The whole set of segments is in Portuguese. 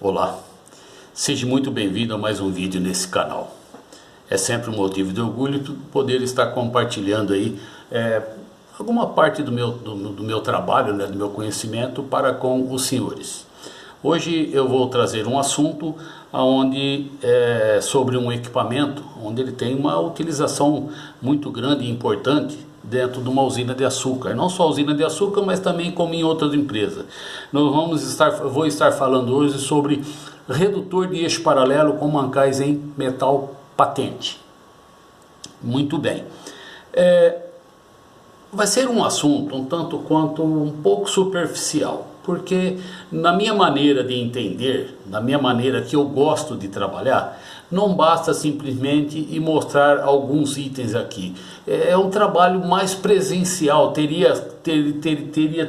Olá, seja muito bem-vindo a mais um vídeo nesse canal. É sempre um motivo de orgulho poder estar compartilhando aí alguma parte do meu trabalho, né, do meu conhecimento para com os senhores. Hoje eu vou trazer um assunto sobre um equipamento onde ele tem uma utilização muito grande e importante dentro de uma usina de açúcar. Não só a usina de açúcar, mas também como em outras empresas. Vou estar falando hoje sobre redutor de eixo paralelo com mancais em metal patente. Muito bem. Vai ser um assunto um tanto quanto um pouco superficial, porque na minha maneira de entender, na minha maneira que eu gosto de trabalhar, não basta simplesmente mostrar alguns itens aqui. É um trabalho mais presencial, teria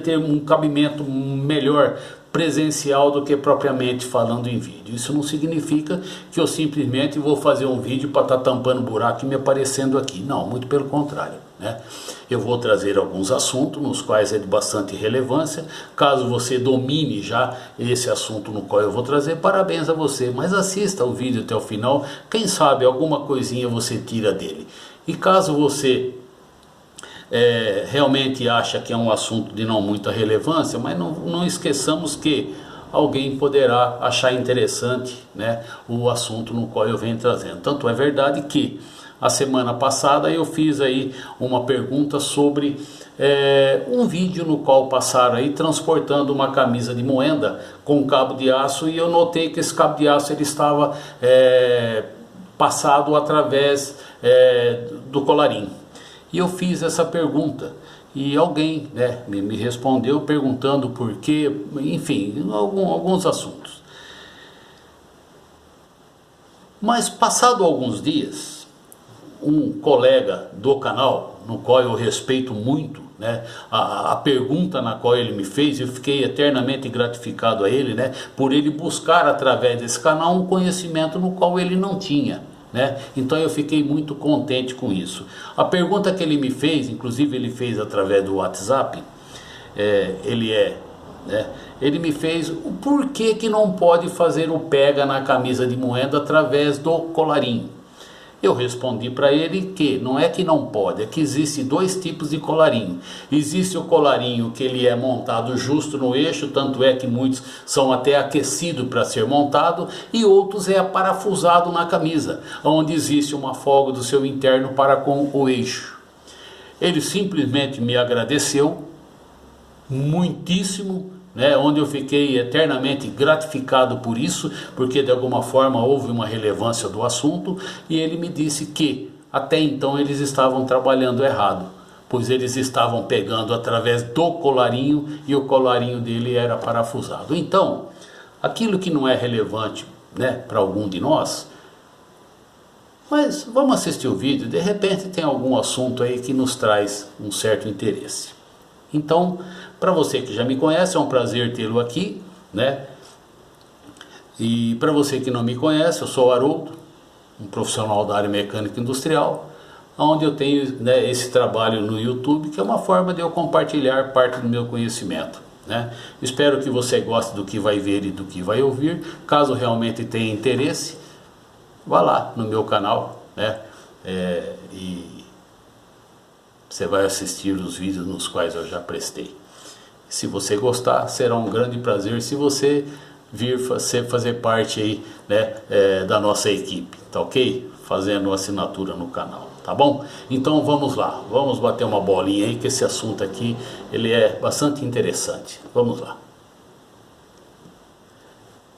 ter um cabimento melhor presencial do que propriamente falando em vídeo. Isso não significa que eu simplesmente vou fazer um vídeo para estar tampando buraco e me aparecendo aqui. Não, muito pelo contrário, né? Eu vou trazer alguns assuntos nos quais é de bastante relevância. Caso você domine já esse assunto no qual eu vou trazer, parabéns a você, mas assista o vídeo até o final, quem sabe alguma coisinha você tira dele. E caso você realmente acha que é um assunto de não muita relevância, mas não esqueçamos que alguém poderá achar interessante, né, o assunto no qual eu venho trazendo. Tanto é verdade que a semana passada eu fiz aí uma pergunta sobre um vídeo no qual passaram aí transportando uma camisa de moenda com cabo de aço, e eu notei que esse cabo de aço ele estava passado através do colarinho. E eu fiz essa pergunta e alguém, né, me respondeu perguntando por quê, enfim, alguns assuntos. Mas passado alguns dias, um colega do canal, no qual eu respeito muito, né, a pergunta na qual ele me fez, eu fiquei eternamente gratificado a ele, né, por ele buscar através desse canal um conhecimento no qual ele não tinha, né? Então eu fiquei muito contente com isso. A pergunta que ele me fez, inclusive ele fez através do WhatsApp, ele me fez o porquê que não pode fazer o pega na camisa de moenda através do colarinho. Eu respondi para ele que não é que não pode, é que existe dois tipos de colarinho. Existe o colarinho que ele é montado justo no eixo, tanto é que muitos são até aquecidos para ser montado, e outros é parafusado na camisa, onde existe uma folga do seu interno para com o eixo. Ele simplesmente me agradeceu muitíssimo, né, onde eu fiquei eternamente gratificado por isso, porque de alguma forma houve uma relevância do assunto, e ele me disse que até então eles estavam trabalhando errado, pois eles estavam pegando através do colarinho e o colarinho dele era parafusado. Então, aquilo que não é relevante, né, para algum de nós, mas vamos assistir o vídeo, de repente tem algum assunto aí que nos traz um certo interesse. Então, para você que já me conhece, é um prazer tê-lo aqui, né? E para você que não me conhece, eu sou o Haroldo, um profissional da área mecânica industrial, onde eu tenho, né, esse trabalho no YouTube, que é uma forma de eu compartilhar parte do meu conhecimento, né? Espero que você goste do que vai ver e do que vai ouvir. Caso realmente tenha interesse, vá lá no meu canal, né? E você vai assistir os vídeos nos quais eu já prestei. Se você gostar, será um grande prazer se você vir fazer parte aí, né, da nossa equipe, tá ok? Fazendo assinatura no canal, tá bom? Então vamos lá, vamos bater uma bolinha aí, que esse assunto aqui, ele é bastante interessante. Vamos lá.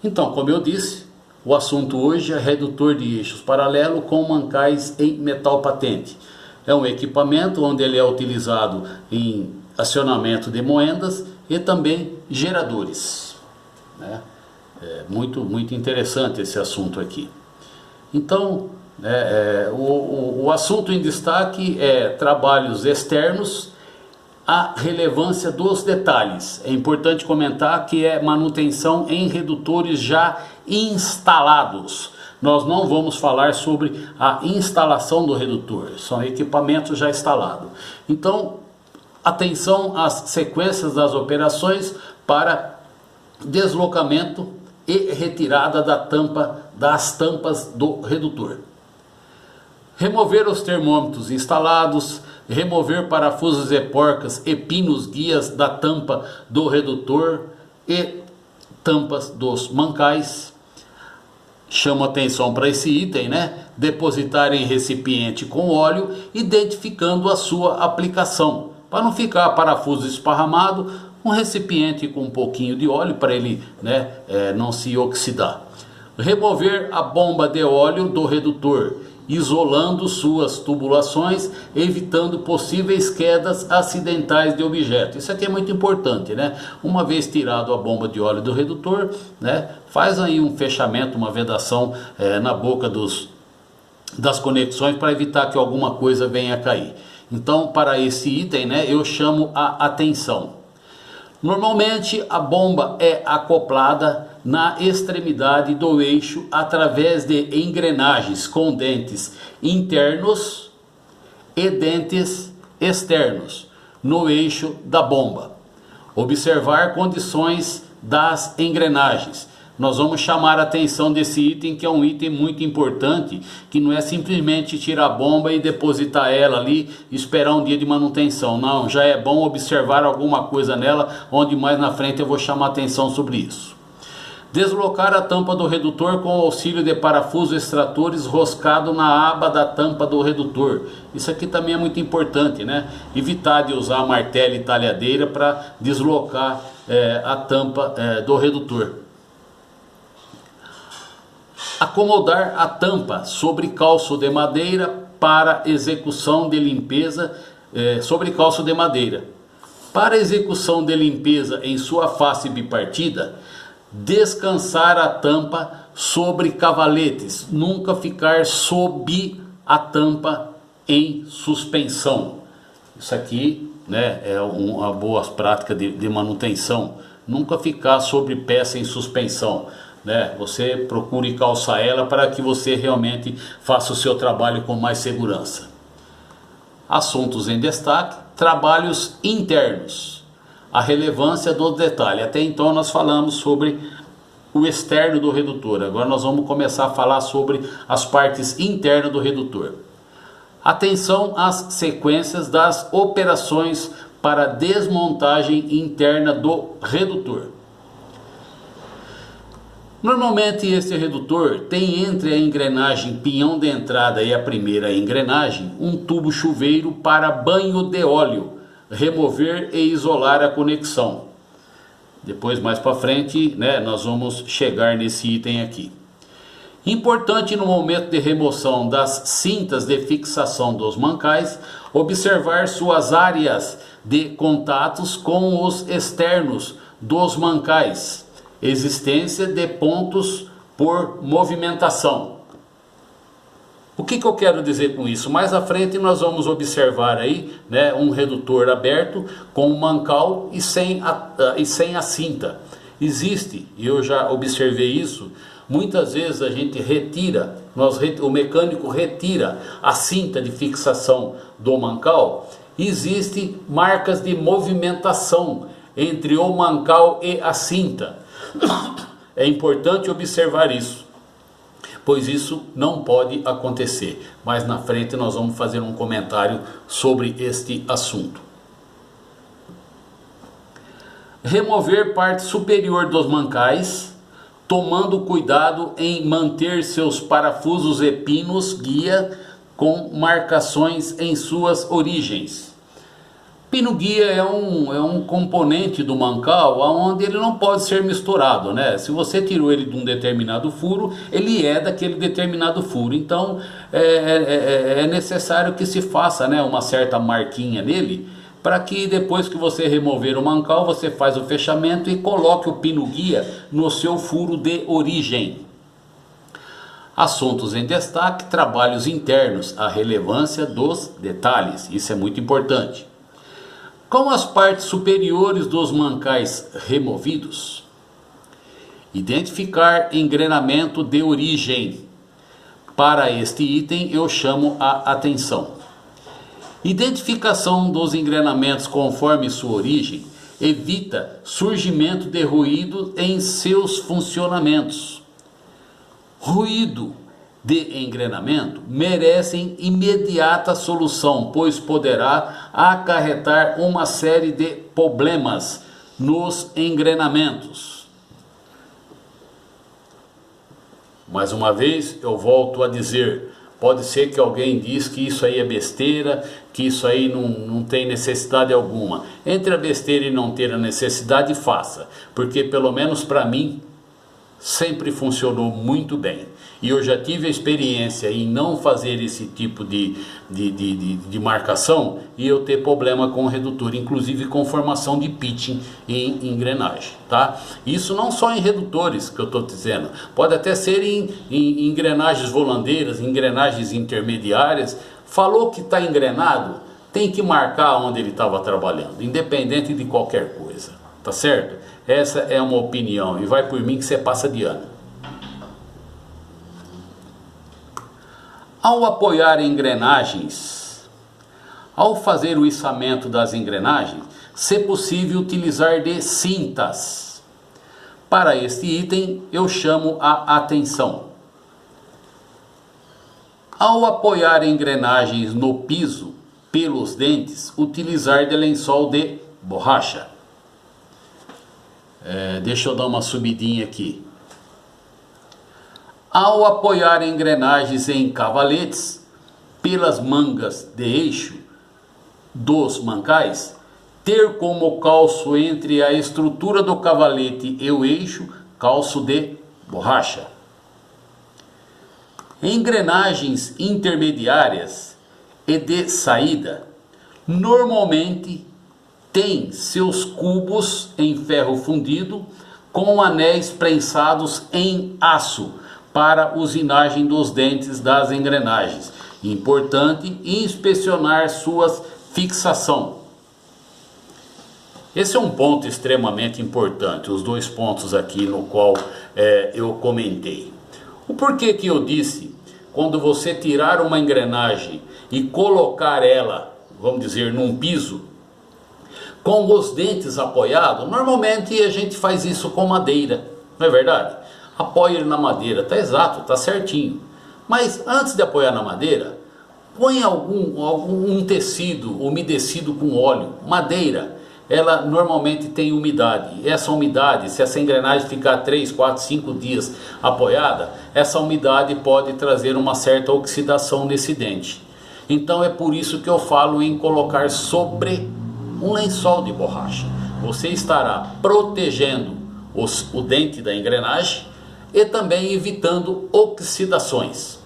Então, como eu disse, o assunto hoje é redutor de eixos paralelo com mancais em metal patente. É um equipamento onde ele é utilizado em acionamento de moendas e também geradores, né? Muito interessante esse assunto aqui. Então, o assunto em destaque é trabalhos externos, a relevância dos detalhes. É importante comentar que é manutenção em redutores já instalados. Nós não vamos falar sobre a instalação do redutor, são equipamentos já instalados. Então, atenção às sequências das operações para deslocamento e retirada das tampas do redutor. Remover os termômetros instalados, remover parafusos e porcas e pinos guias da tampa do redutor e tampas dos mancais. Chamo atenção para esse item, né? Depositar em recipiente com óleo, identificando a sua aplicação. Para não ficar parafuso esparramado, um recipiente com um pouquinho de óleo para ele, né, não se oxidar. Remover a bomba de óleo do redutor, isolando suas tubulações, evitando possíveis quedas acidentais de objetos. Isso aqui é muito importante, né? Uma vez tirado a bomba de óleo do redutor, né, faz aí um fechamento, uma vedação na boca das conexões para evitar que alguma coisa venha a cair. Então, para esse item, né, eu chamo a atenção. Normalmente a bomba é acoplada na extremidade do eixo através de engrenagens com dentes internos e dentes externos no eixo da bomba. Observar condições das engrenagens. Nós vamos chamar a atenção desse item, que é um item muito importante, que não é simplesmente tirar a bomba e depositar ela ali e esperar um dia de manutenção. Não, já é bom observar alguma coisa nela, onde mais na frente eu vou chamar a atenção sobre isso. Deslocar a tampa do redutor com o auxílio de parafusos extratores roscado na aba da tampa do redutor. Isso aqui também é muito importante, né? Evitar de usar martelo e talhadeira para deslocar a tampa do redutor. Acomodar a tampa sobre calço de madeira para execução de limpeza sobre calço de madeira. Para execução de limpeza em sua face bipartida, descansar a tampa sobre cavaletes, nunca ficar sob a tampa em suspensão. Isso aqui, né, é uma boa prática de manutenção. Nunca ficar sobre peça em suspensão, né? Você procure calçar ela para que você realmente faça o seu trabalho com mais segurança. Assuntos em destaque: trabalhos internos. A relevância do detalhe. Até então nós falamos sobre o externo do redutor. Agora nós vamos começar a falar sobre as partes internas do redutor. Atenção às sequências das operações para desmontagem interna do redutor. Normalmente este redutor tem entre a engrenagem pinhão de entrada e a primeira engrenagem um tubo chuveiro para banho de óleo, remover e isolar a conexão. Depois, mais para frente, né, nós vamos chegar nesse item aqui. Importante no momento de remoção das cintas de fixação dos mancais, observar suas áreas de contatos com os externos dos mancais. Existência de pontos por movimentação. O que eu quero dizer com isso? Mais à frente nós vamos observar aí, né, um redutor aberto com um mancal e sem a cinta. Existe, e eu já observei isso, muitas vezes a gente retira, o mecânico retira a cinta de fixação do mancal. Existem marcas de movimentação entre o mancal e a cinta. É importante observar isso, pois isso não pode acontecer. Mais na frente nós vamos fazer um comentário sobre este assunto. Remover parte superior dos mancais, tomando cuidado em manter seus parafusos e pinos guia com marcações em suas origens. Pino guia é um componente do mancal onde ele não pode ser misturado, né? Se você tirou ele de um determinado furo, ele é daquele determinado furo. Então é necessário que se faça, né, uma certa marquinha nele, para que depois que você remover o mancal, você faz o fechamento e coloque o pino guia no seu furo de origem. Assuntos em destaque: trabalhos internos, a relevância dos detalhes. Isso é muito importante. Com as partes superiores dos mancais removidos, identificar engrenamento de origem. Para este item eu chamo a atenção. Identificação dos engrenamentos conforme sua origem evita surgimento de ruído em seus funcionamentos. Ruído de engrenamento merecem imediata solução, pois poderá acarretar uma série de problemas nos engrenamentos. Mais uma vez, eu volto a dizer, pode ser que alguém diz que isso aí é besteira, que isso aí não tem necessidade alguma. Entre a besteira e não ter a necessidade, faça, porque pelo menos para mim sempre funcionou muito bem. E eu já tive a experiência em não fazer esse tipo de marcação e eu ter problema com o redutor, inclusive com formação de pitching em engrenagem, tá? Isso não só em redutores que eu estou dizendo, pode até ser em engrenagens volandeiras, engrenagens intermediárias. Falou que está engrenado, tem que marcar onde ele estava trabalhando, independente de qualquer coisa, tá certo? Essa é uma opinião e vai por mim que você passa de ano. Ao apoiar engrenagens, ao fazer o içamento das engrenagens, se possível utilizar de cintas. Para este item eu chamo a atenção. Ao apoiar engrenagens no piso pelos dentes, utilizar de lençol de borracha. Deixa eu dar uma subidinha aqui. Ao apoiar engrenagens em cavaletes pelas mangas de eixo dos mancais, ter como calço entre a estrutura do cavalete e o eixo, calço de borracha. Engrenagens intermediárias e de saída, normalmente tem seus cubos em ferro fundido com anéis prensados em aço para usinagem dos dentes das engrenagens. Importante inspecionar suas fixação. Esse é um ponto extremamente importante, os dois pontos aqui no qual eu comentei. O porquê que eu disse, quando você tirar uma engrenagem e colocar ela, vamos dizer, num piso, com os dentes apoiados, normalmente a gente faz isso com madeira, não é verdade? Apoia ele na madeira, tá exato, tá certinho. Mas antes de apoiar na madeira, põe algum tecido umedecido com óleo. Madeira, ela normalmente tem umidade. Essa umidade, se essa engrenagem ficar 3, 4, 5 dias apoiada, essa umidade pode trazer uma certa oxidação nesse dente. Então é por isso que eu falo em colocar sobre um lençol de borracha. Você estará protegendo o dente da engrenagem e também evitando oxidações.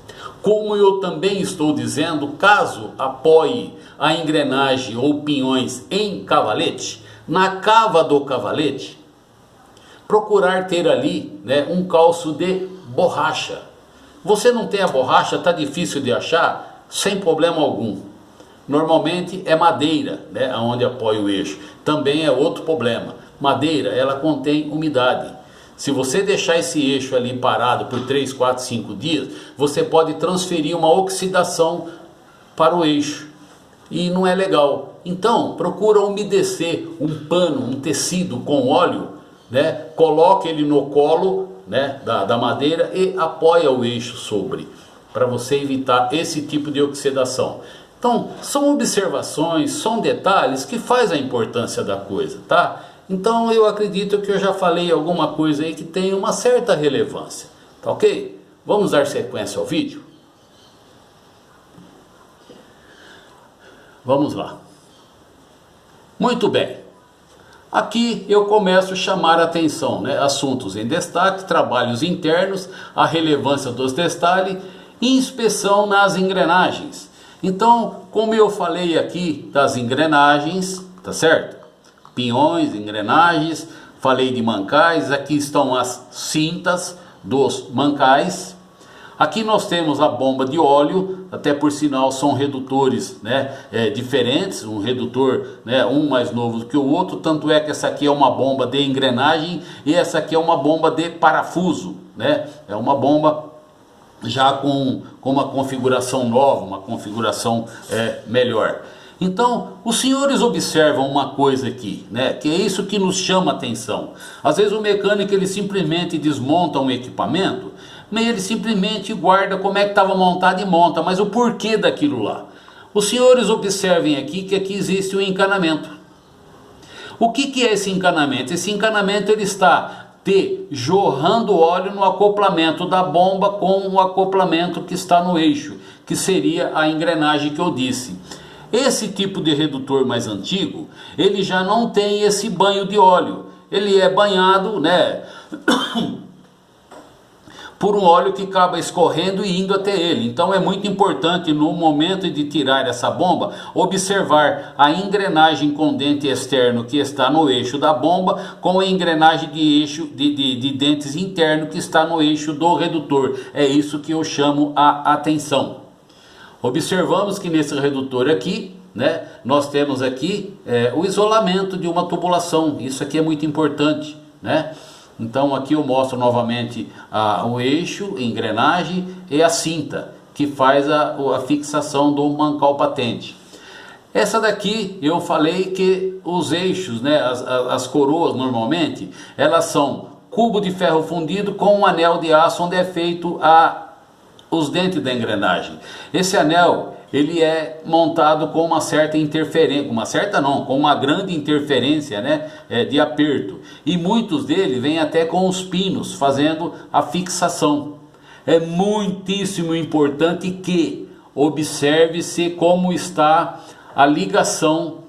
Como eu também estou dizendo, caso apoie a engrenagem ou pinhões em cavalete, na cava do cavalete, procurar ter ali, um calço de borracha. Você não tem a borracha, está difícil de achar? Sem problema algum. Normalmente é madeira, onde apoia o eixo. Também é outro problema. Madeira, ela contém umidade. Se você deixar esse eixo ali parado por 3, 4, 5 dias, você pode transferir uma oxidação para o eixo. E não é legal. Então, procura umedecer um pano, um tecido com óleo, coloque ele no colo da madeira e apoia o eixo sobre, para você evitar esse tipo de oxidação. Então, são observações, são detalhes que faz a importância da coisa, tá? Então eu acredito que eu já falei alguma coisa aí que tem uma certa relevância, tá ok? Vamos dar sequência ao vídeo? Vamos lá. Muito bem. Aqui eu começo a chamar a atenção, assuntos em destaque, trabalhos internos, a relevância dos detalhes e inspeção nas engrenagens. Então, como eu falei aqui das engrenagens, tá certo? Pinhões, engrenagens, falei de mancais, aqui estão as cintas dos mancais. Aqui nós temos a bomba de óleo, até por sinal são redutores diferentes, um redutor um mais novo do que o outro, tanto é que essa aqui é uma bomba de engrenagem e essa aqui é uma bomba de parafuso, é uma bomba já com uma configuração nova, uma configuração melhor. Então, os senhores observam uma coisa aqui, né, que é isso que nos chama a atenção. Às vezes o mecânico ele simplesmente desmonta um equipamento, mas ele simplesmente guarda como é que estava montado e monta, mas o porquê daquilo lá. Os senhores observem aqui que aqui existe um encanamento. O que é esse encanamento? Esse encanamento ele está jorrando óleo no acoplamento da bomba com o acoplamento que está no eixo, que seria a engrenagem que eu disse. Esse tipo de redutor mais antigo, ele já não tem esse banho de óleo. Ele é banhado, né, por um óleo que acaba escorrendo e indo até ele. Então é muito importante no momento de tirar essa bomba, observar a engrenagem com dente externo que está no eixo da bomba com a engrenagem de eixo de dentes interno que está no eixo do redutor. É isso que eu chamo a atenção. Observamos que nesse redutor aqui, né, nós temos aqui o isolamento de uma tubulação. Isso aqui é muito importante, né? Então aqui eu mostro novamente o eixo, a engrenagem e a cinta que faz a fixação do mancal patente. Essa daqui eu falei que os eixos, né, as coroas normalmente, elas são cubo de ferro fundido com um anel de aço onde é feito os dentes da engrenagem. Esse anel ele é montado com uma certa interferência, com uma grande interferência, né, de aperto, e muitos deles vêm até com os pinos fazendo a fixação. É muitíssimo importante que observe-se como está a ligação,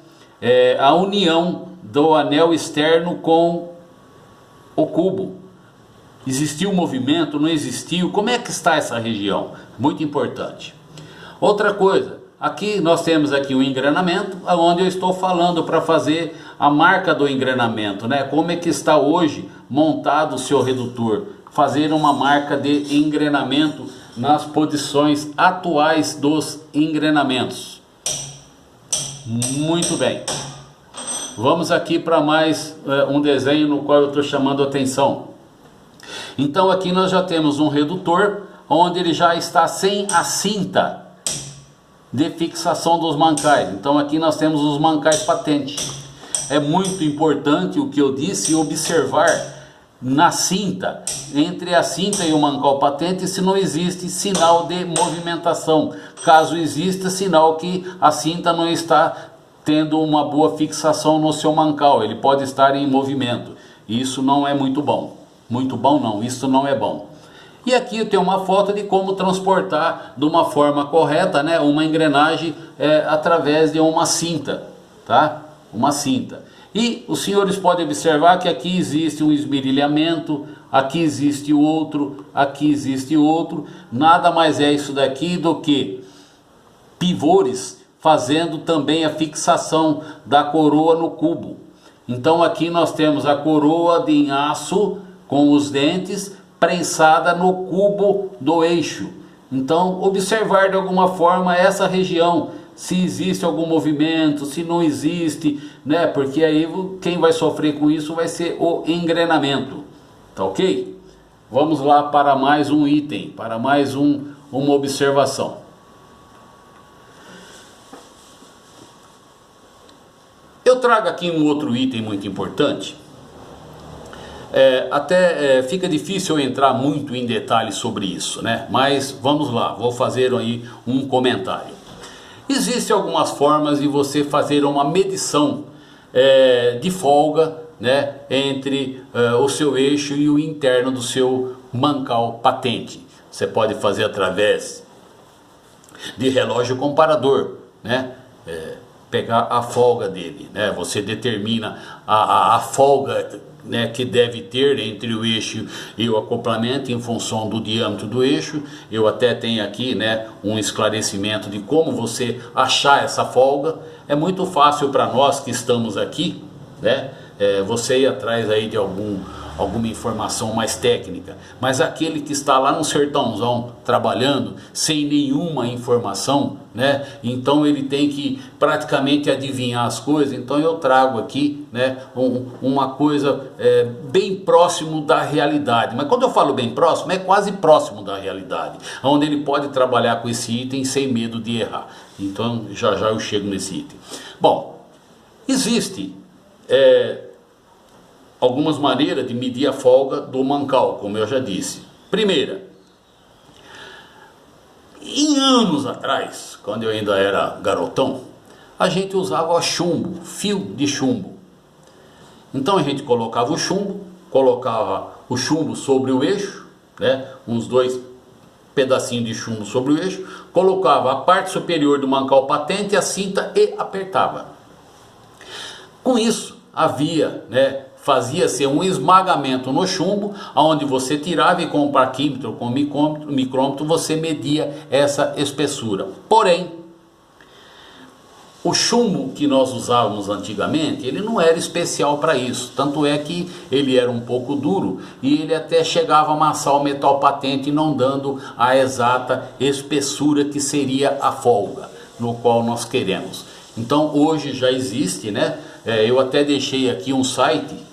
a união do anel externo com o cubo. Existiu movimento, não existiu? Como é que está essa região? Muito importante. Outra coisa, aqui nós temos aqui o engrenamento, onde eu estou falando para fazer a marca do engrenamento, né? Como é que está hoje montado o seu redutor? Fazer uma marca de engrenamento nas posições atuais dos engrenamentos. Muito bem. Vamos aqui para mais um desenho no qual eu estou chamando a atenção. Então aqui nós já temos um redutor, onde ele já está sem a cinta de fixação dos mancais. Então aqui nós temos os mancais patentes. É muito importante o que eu disse, observar na cinta, entre a cinta e o mancal patente, se não existe sinal de movimentação. Caso exista, sinal que a cinta não está tendo uma boa fixação no seu mancal, ele pode estar em movimento. Isso não é muito bom. Muito bom não, isso não é bom. E aqui eu tenho uma foto de como transportar de uma forma correta, né, uma engrenagem através de uma cinta, tá? Uma cinta. E os senhores podem observar que aqui existe um esmerilhamento, aqui existe outro, aqui existe outro. Nada mais é isso daqui do que pivôs fazendo também a fixação da coroa no cubo. Então aqui nós temos a coroa de aço com os dentes prensada no cubo do eixo. Então observar de alguma forma essa região, se existe algum movimento, se não existe, né? Porque aí quem vai sofrer com isso vai ser o engrenamento, tá ok? Vamos lá para mais um item, para mais uma observação. Eu trago aqui um outro item muito importante. Fica difícil eu entrar muito em detalhes sobre isso, né? Mas vamos lá, vou fazer aí um comentário. Existem algumas formas de você fazer uma medição de folga, né, entre o seu eixo e o interno do seu mancal patente. Você pode fazer através de relógio comparador, né? Pegar a folga dele, né? Você determina a folga, né, que deve ter entre o eixo e o acoplamento em função do diâmetro do eixo. Eu até tenho aqui, né, um esclarecimento de como você achar essa folga. É muito fácil para nós que estamos aqui, né? Você ir atrás aí de alguma informação mais técnica, mas aquele que está lá no sertãozão trabalhando sem nenhuma informação, né? Então ele tem que praticamente adivinhar as coisas. Então eu trago aqui, né, uma coisa bem próximo da realidade. Mas quando eu falo bem próximo, é quase próximo da realidade, onde ele pode trabalhar com esse item sem medo de errar. Então já já eu chego nesse item. Bom, existe algumas maneiras de medir a folga do mancal, como eu já disse. Primeira, em anos atrás, quando eu ainda era garotão, a gente usava chumbo, fio de chumbo. Então a gente colocava o chumbo sobre o eixo, né, uns 2 pedacinhos de chumbo sobre o eixo, colocava a parte superior do mancal patente, a cinta e apertava. Com isso, fazia-se um esmagamento no chumbo, onde você tirava e com o parquímetro, com o micrômetro, você media essa espessura. Porém, o chumbo que nós usávamos antigamente, ele não era especial para isso. Tanto é que ele era um pouco duro e ele até chegava a amassar o metal patente, não dando a exata espessura que seria a folga, no qual nós queremos. Então hoje já existe, né? Eu até deixei aqui um site,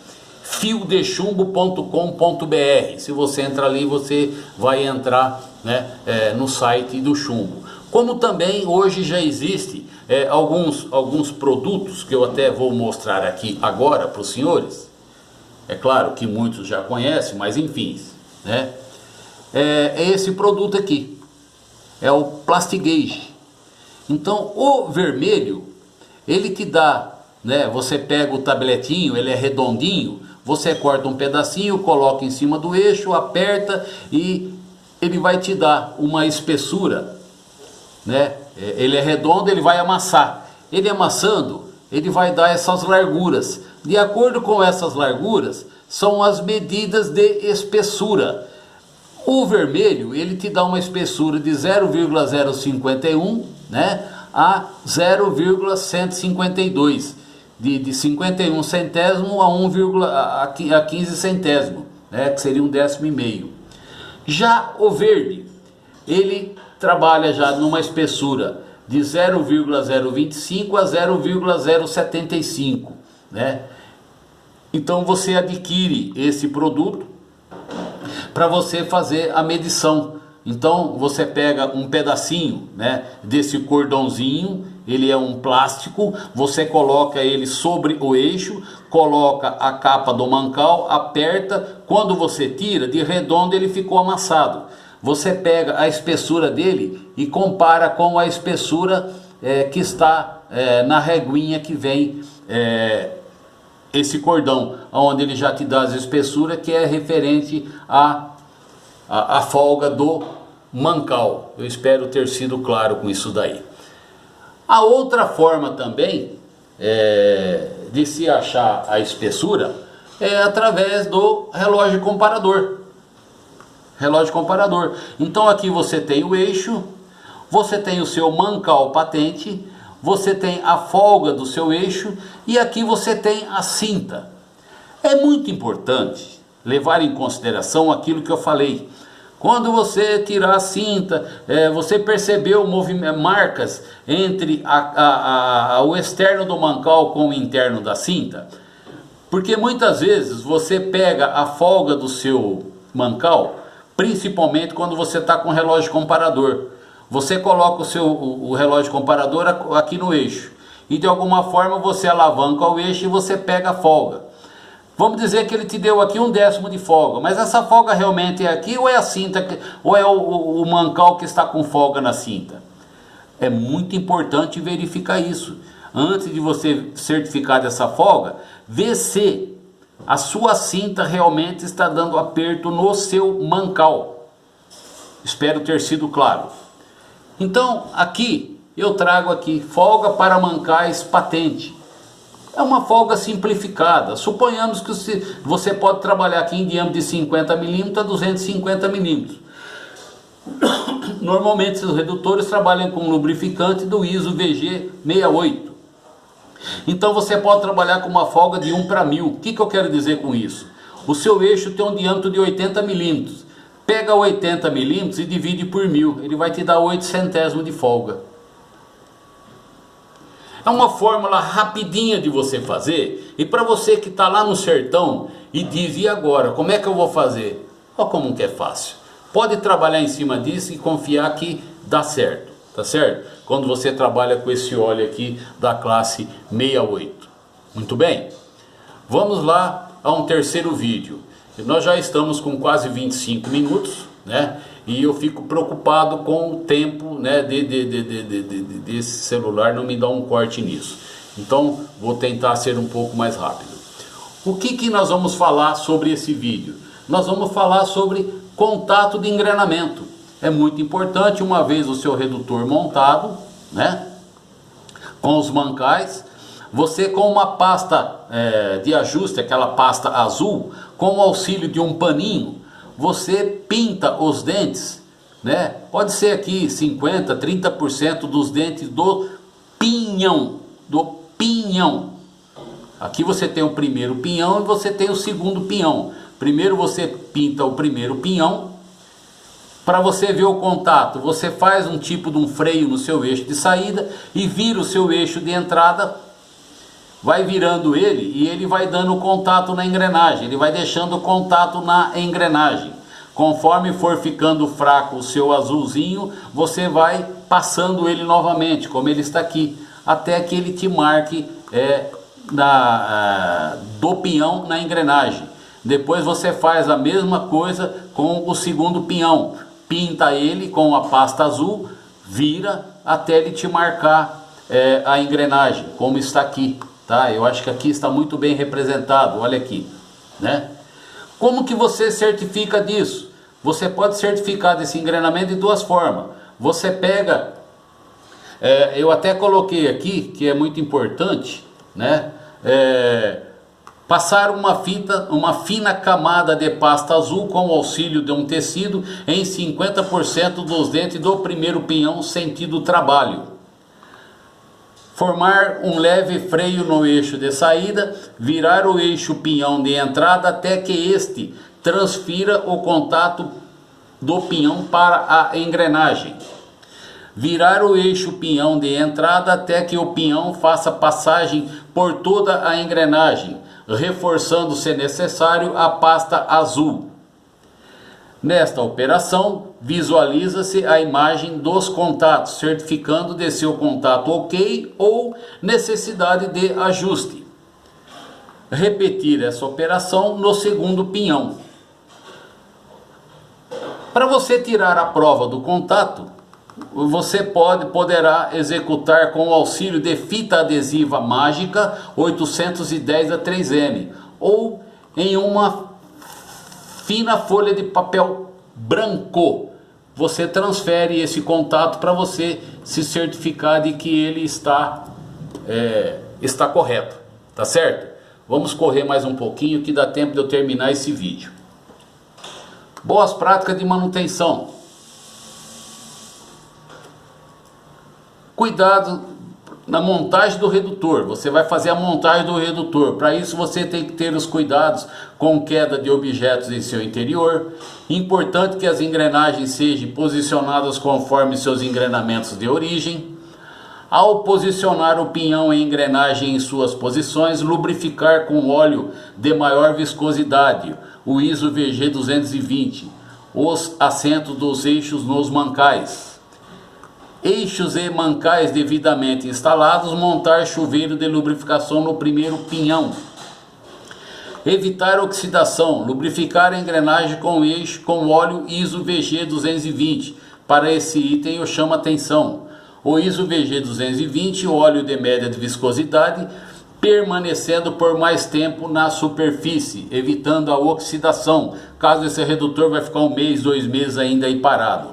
fiodechumbo.com.br. Se você entrar ali, você vai entrar, né, no site do chumbo. Como também hoje já existe alguns produtos que eu até vou mostrar aqui agora para os senhores. É claro que muitos já conhecem, mas enfim, né? É esse produto aqui, é o Plastigauge. Então o vermelho, ele te dá, né, você pega o tabletinho, ele é redondinho, você corta um pedacinho, coloca em cima do eixo, aperta e ele vai te dar uma espessura, né? Ele é redondo, ele vai amassar. Ele amassando, ele vai dar essas larguras. De acordo com essas larguras, são as medidas de espessura. O vermelho, ele te dá uma espessura de 0,051, né, a 0,152. De 51 centésimo a 15 centésimo, né, que seria um 1/10. Já o verde, ele trabalha já numa espessura de 0,025 a 0,075, né? Então você adquire esse produto para você fazer a medição. Então você pega um pedacinho, né, desse cordãozinho, ele é um plástico, você coloca ele sobre o eixo, coloca a capa do mancal, aperta, quando você tira, de redondo ele ficou amassado. Você pega a espessura dele e compara com a espessura que está na reguinha que vem esse cordão, onde ele já te dá as espessuras, que é referente à folga do mancal. Eu espero ter sido claro com isso daí. A outra forma também de se achar a espessura é através do relógio comparador. Relógio comparador. Então aqui você tem o eixo, você tem o seu mancal patente, você tem a folga do seu eixo e aqui você tem a cinta. É muito importante levar em consideração aquilo que eu falei. Quando você tirar a cinta, você percebeu marcas entre o externo do mancal com o interno da cinta? Porque muitas vezes você pega a folga do seu mancal, principalmente quando você está com o relógio comparador. Você coloca o relógio comparador aqui no eixo e de alguma forma você alavanca o eixo e você pega a folga. Vamos dizer que ele te deu aqui 1/10 de folga, mas essa folga realmente é aqui ou é a cinta, ou é o mancal que está com folga na cinta? É muito importante verificar isso. Antes de você certificar dessa folga, vê se a sua cinta realmente está dando aperto no seu mancal. Espero ter sido claro. Então aqui eu trago aqui folga para mancais patente. É uma folga simplificada. Suponhamos que você pode trabalhar aqui em diâmetro de 50 mm a 250 mm. Normalmente os redutores trabalham com lubrificante do ISO VG68. Então você pode trabalhar com uma folga de 1 para 1000. O que eu quero dizer com isso? O seu eixo tem um diâmetro de 80 milímetros. Pega 80 milímetros e divide por 1000. Ele vai te dar 8 centésimos de folga. É uma fórmula rapidinha de você fazer. E para você que está lá no sertão e diz, e agora, como é que eu vou fazer? Olha como que é fácil. Pode trabalhar em cima disso e confiar que dá certo, tá certo? Quando você trabalha com esse óleo aqui da classe 68. Muito bem? Vamos lá a um terceiro vídeo. Nós já estamos com quase 25 minutos, né? E eu fico preocupado com o tempo, né, desse celular não me dá um corte nisso. Então vou tentar ser um pouco mais rápido. O que nós vamos falar sobre esse vídeo? Nós vamos falar sobre contato de engrenamento. É muito importante, uma vez o seu redutor montado, né, com os mancais, você com uma pasta de ajuste, aquela pasta azul, com o auxílio de um paninho, você pinta os dentes, né? Pode ser aqui 50, 30% dos dentes do pinhão, Aqui você tem o primeiro pinhão e você tem o segundo pinhão. Primeiro você pinta o primeiro pinhão. Para você ver o contato, você faz um tipo de um freio no seu eixo de saída e vira o seu eixo de entrada. Vai virando ele e ele vai dando contato na engrenagem, ele vai deixando contato na engrenagem. Conforme for ficando fraco o seu azulzinho, você vai passando ele novamente, como ele está aqui, até que ele te marque do pinhão na engrenagem. Depois você faz a mesma coisa com o segundo pinhão, pinta ele com a pasta azul, vira até ele te marcar a engrenagem, como está aqui. Tá? Eu acho que aqui está muito bem representado, olha aqui, né? Como que você certifica disso? Você pode certificar desse engrenamento de duas formas. Você pega, eu até coloquei aqui, que é muito importante, né? Passar uma fina camada de pasta azul com o auxílio de um tecido em 50% dos dentes do primeiro pinhão sentido trabalho. Formar um leve freio no eixo de saída, virar o eixo pinhão de entrada até que este transfira o contato do pinhão para a engrenagem. Virar o eixo pinhão de entrada até que o pinhão faça passagem por toda a engrenagem, reforçando, se necessário, a pasta azul. Nesta operação, visualiza-se a imagem dos contatos, certificando de seu contato ok ou necessidade de ajuste. Repetir essa operação no segundo pinhão. Para você tirar a prova do contato, você poderá executar com o auxílio de fita adesiva mágica 810 a 3M ou em uma fina folha de papel branco. Você transfere esse contato para você se certificar de que ele está correto, tá certo? Vamos correr mais um pouquinho que dá tempo de eu terminar esse vídeo. Boas práticas de manutenção. Cuidado na montagem do redutor. Você vai fazer a montagem do redutor. Para isso você tem que ter os cuidados com queda de objetos em seu interior. Importante que as engrenagens sejam posicionadas conforme seus engrenamentos de origem. Ao posicionar o pinhão em engrenagem em suas posições, lubrificar com óleo de maior viscosidade, o ISO VG 220, os assentos dos eixos nos mancais. Eixos e mancais devidamente instalados, montar chuveiro de lubrificação no primeiro pinhão. Evitar oxidação, lubrificar a engrenagem com eixo com óleo ISO VG 220. Para esse item eu chamo a atenção. O ISO VG 220, óleo de média de viscosidade, permanecendo por mais tempo na superfície, evitando a oxidação, caso esse redutor vai ficar 1 mês, 2 meses ainda aí parado.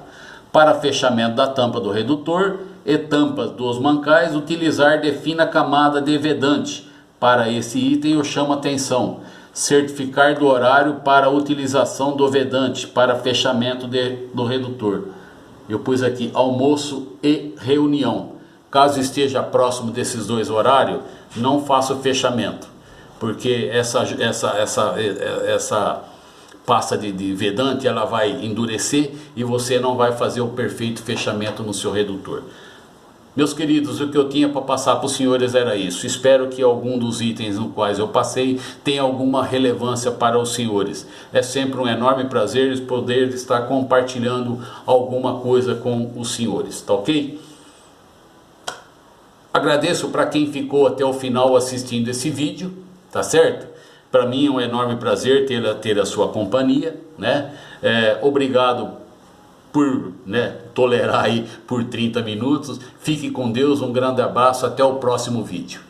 Para fechamento da tampa do redutor e tampas dos mancais, utilizar de fina camada de vedante. Para esse item eu chamo a atenção. Certificar do horário para a utilização do vedante para fechamento do redutor. Eu pus aqui almoço e reunião. Caso esteja próximo desses dois horários, não faça o fechamento. porque essa pasta de vedante, ela vai endurecer e você não vai fazer o perfeito fechamento no seu redutor. Meus queridos, o que eu tinha para passar para os senhores era isso. Espero que algum dos itens no quais eu passei tenha alguma relevância para os senhores. É sempre um enorme prazer poder estar compartilhando alguma coisa com os senhores, tá ok? Agradeço para quem ficou até o final assistindo esse vídeo, tá certo? Para mim é um enorme prazer ter a sua companhia, né? Obrigado por tolerar aí por 30 minutos. Fique com Deus, um grande abraço, até o próximo vídeo.